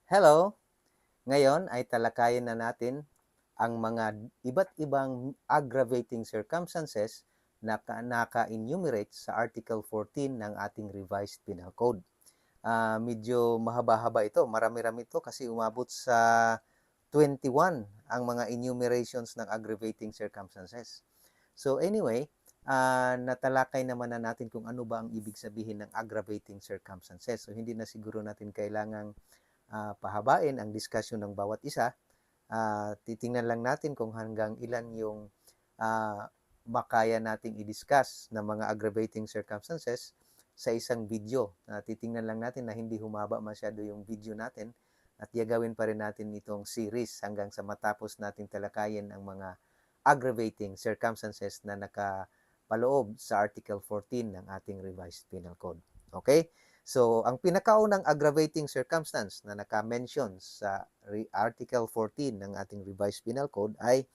Hello! Ngayon ay talakayin na natin ang mga iba't ibang aggravating circumstances na naka-enumerate sa Article 14 ng ating Revised Penal Code. Medyo mahaba-haba ito, marami-rami ito kasi umabot sa 21 ang mga enumerations ng aggravating circumstances. So anyway, natalakay naman na natin kung ano ba ang ibig sabihin ng aggravating circumstances. So hindi na siguro natin kailangang pahabain ang discussion ng bawat isa. Titingnan lang natin kung hanggang ilan yung makaya nating i-discuss ng mga aggravating circumstances sa isang video. Titingnan lang natin na hindi humaba masyado yung video natin at gagawin pa rin natin itong series hanggang sa matapos natin talakayin ang mga aggravating circumstances na nakapaloob sa Article 14 ng ating Revised Penal Code. Okay? So, ang pinakaunang aggravating circumstance na naka-mention sa Article 14 ng ating Revised Penal Code ay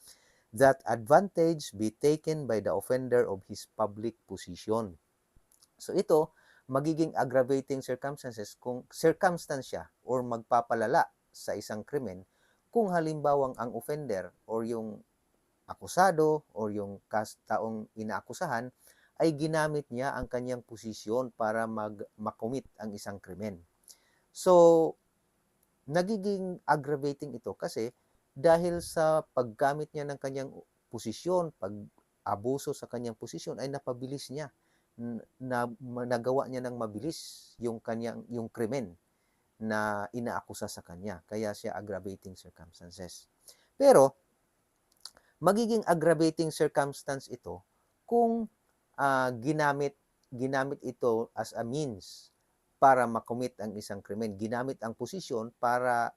that advantage be taken by the offender of his public position. So, ito, magiging aggravating circumstances kung circumstansya or magpapalala sa isang krimen kung halimbawang ang offender or yung akusado or yung taong inaakusahan ay ginamit niya ang kanyang posisyon para makomit ang isang krimen. So, nagiging aggravating ito kasi dahil sa paggamit niya ng kanyang posisyon, pag-abuso sa kanyang posisyon ay napabilis niya na nagawa niya ng mabilis yung krimen na inaakusa sa kanya. Kaya siya aggravating circumstances. Pero magiging aggravating circumstance ito kung ginamit ito as a means para makomit ang isang krimen. Ginamit ang posisyon para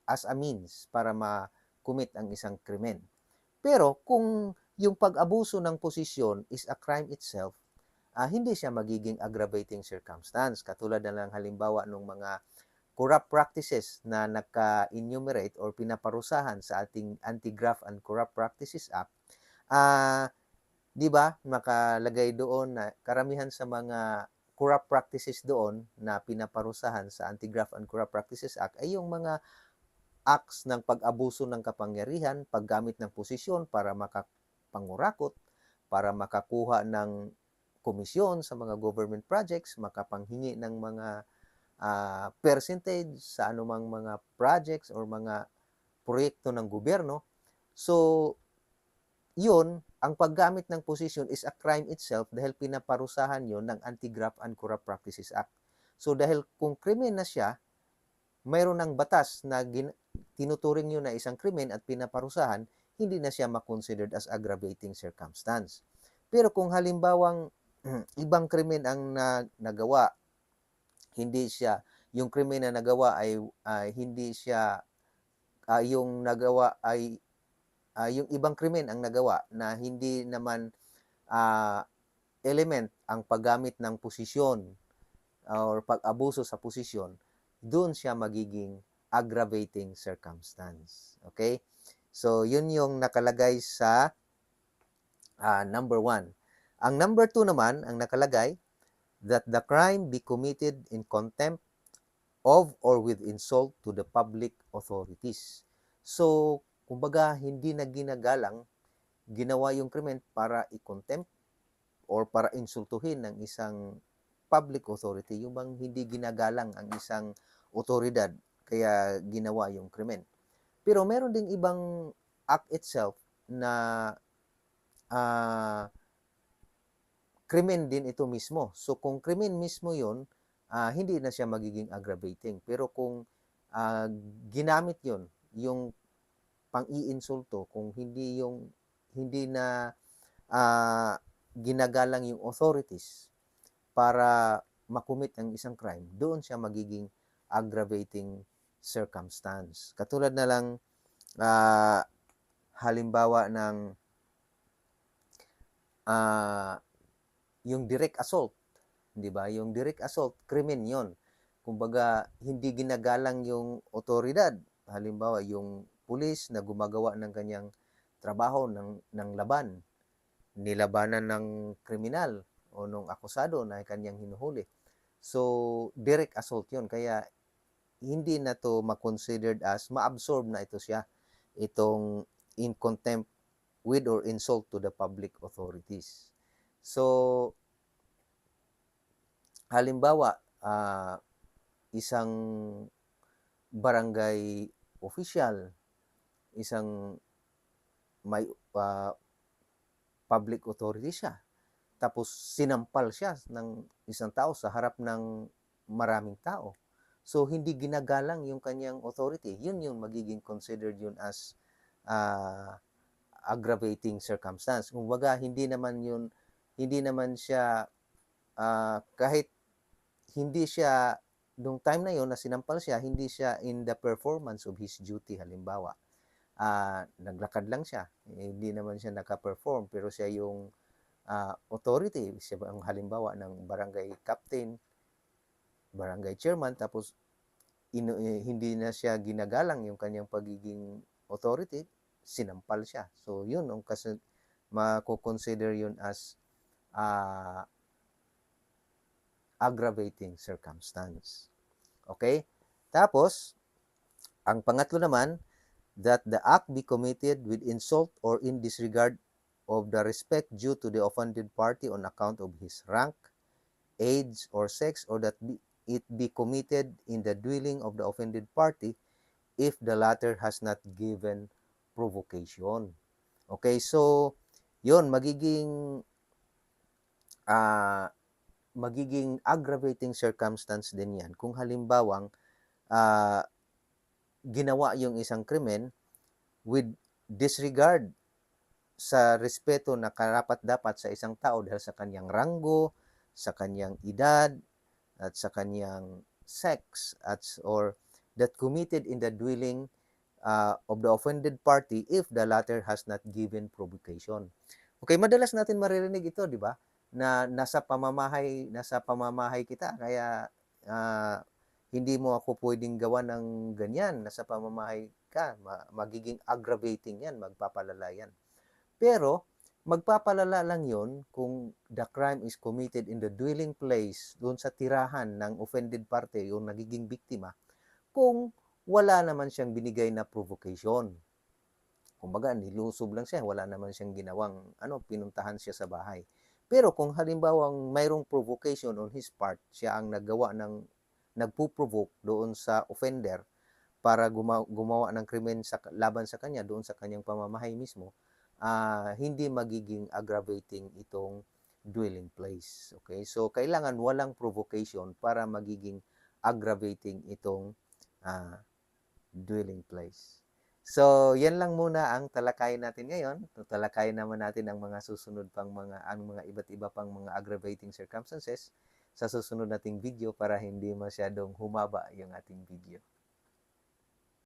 as a means para makomit ang isang krimen. Pero kung yung pag-abuso ng posisyon is a crime itself, hindi siya magiging aggravating circumstance. Katulad na lang halimbawa ng mga corrupt practices na naka-enumerate or pinaparusahan sa ating Anti-Graft and Corrupt Practices Act, di ba, nakalagay doon na karamihan sa mga corrupt practices doon na pinaparusahan sa Anti-Graft and Corrupt Practices Act ay yung mga acts ng pag-abuso ng kapangyarihan, paggamit ng posisyon para makapangurakot, para makakuha ng komisyon sa mga government projects, makapanghingi ng mga percentage sa anumang mga projects or mga proyekto ng gobyerno. So, yun, ang paggamit ng posisyon is a crime itself dahil pinaparusahan yon ng Anti-Graft and Corrupt Practices Act. So, dahil kung krimen na siya, mayroon ng batas na tinuturing yun na isang krimen at pinaparusahan, hindi na siya makonsidered as aggravating circumstance. Pero kung halimbawang ibang krimen ang nagawa, hindi siya, yung krimen na nagawa ay hindi siya, yung nagawa ay, yung ibang krimen ang nagawa na hindi naman element ang paggamit ng posisyon or pag-abuso sa posisyon, doon siya magiging aggravating circumstance. Okay? So, yun yung nakalagay sa number 1. Ang number 2 naman, ang nakalagay, that the crime be committed in contempt of or with insult to the public authorities. So, kumbaga, hindi na ginagalang, ginawa yung krimen para i-contempt or para insultuhin ng isang public authority, yung bang hindi ginagalang ang isang otoridad, kaya ginawa yung krimen. Pero meron ding ibang act itself na krimen din ito mismo. So kung krimen mismo yun, hindi na siya magiging aggravating. Pero kung ginamit yun, yung pang-iinsulto, kung hindi na ginagalang yung authorities para makumit ang isang crime, doon siya magiging aggravating circumstance. Katulad na lang halimbawa ng yung direct assault, 'di ba? Yung direct assault, krimen 'yon. Kumbaga, hindi ginagalang yung otoridad. Halimbawa, yung pulis na gumagawa ng kanyang trabaho ng laban, nilabanan ng kriminal o nung akusado na kanyang hinuhuli. So, direct assault 'yon. Kaya hindi na to ma-considered as ma-absorb na ito siya, itong in contempt with or insult to the public authorities. So, halimbawa, isang barangay official, isang may public authority siya, tapos sinampal siya ng isang tao sa harap ng maraming tao. So, hindi ginagalang yung kanyang authority. Yun yung magiging considered yun as uh, aggravating circumstance. Kumbaga, hindi naman siya, kahit hindi siya, nung time na yon na sinampal siya, hindi siya in the performance of his duty, halimbawa. Naglakad lang siya, hindi naman siya naka-perform, pero siya yung authority, siya ang halimbawa ng barangay captain, barangay chairman, tapos hindi na siya ginagalang yung kanyang pagiging authority, sinampal siya. So, yun ang mako-consider yun as uh, aggravating circumstance. Okay? Tapos, ang pangatlo naman, that the act be committed with insult or in disregard of the respect due to the offended party on account of his rank, age, or sex, or that it be committed in the dwelling of the offended party if the latter has not given provocation. Okay, so yun, uh, magiging aggravating circumstance din yan kung halimbawang uh, ginawa yung isang krimen with disregard sa respeto na karapat-dapat sa isang tao dahil sa kanyang ranggo, sa kanyang edad, at sa kanyang sex, or that committed in the dwelling of the offended party if the latter has not given provocation. Okay, madalas natin maririnig ito, di ba? Na nasa pamamahay kita, kaya uh, hindi mo ako pwedeng gawa ng ganyan, nasa pamamahay ka, magiging aggravating yan, magpapalala yan. Pero, magpapalala lang yon kung the crime is committed in the dwelling place, doon sa tirahan ng offended party, yung nagiging biktima, kung wala naman siyang binigay na provocation. Kumbaga, nilusob lang siya, wala naman siyang ginawang, pinuntahan siya sa bahay. Pero kung halimbawang mayroong provocation on his part, siya ang nagpo-provoke doon sa offender para gumawa ng krimen laban sa kanya doon sa kanyang pamamahay mismo, hindi magiging aggravating itong dwelling place. Okay? So, kailangan walang provocation para magiging aggravating itong uh, dwelling place. So, yan lang muna ang talakayin natin ngayon. Talakayin naman natin ang mga susunod pang ang mga iba't iba pang mga aggravating circumstances sa susunod nating video para hindi masyadong humaba yung ating video.